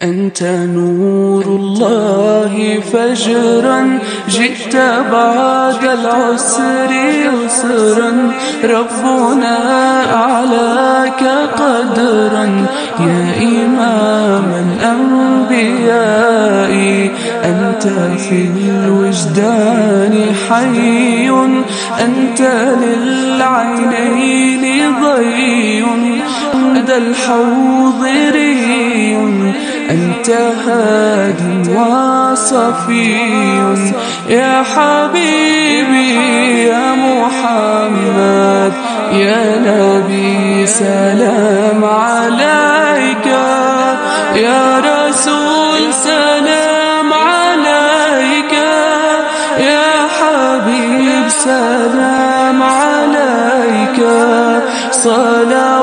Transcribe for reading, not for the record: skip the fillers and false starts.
أنت نور الله فجرا، جئت بعد العسر يسرا، ربنا أعلاك قدرا يا إمام الأنبياء. أنت في الوجدان حي، أنت للعينين ضي، لدى الحوض ري، أنت هاد وصفي يا حبيبي يا محمد يا نبي سلام عليك، يا رسول سلام عليك، يا حبيب سلام عليك، صلاة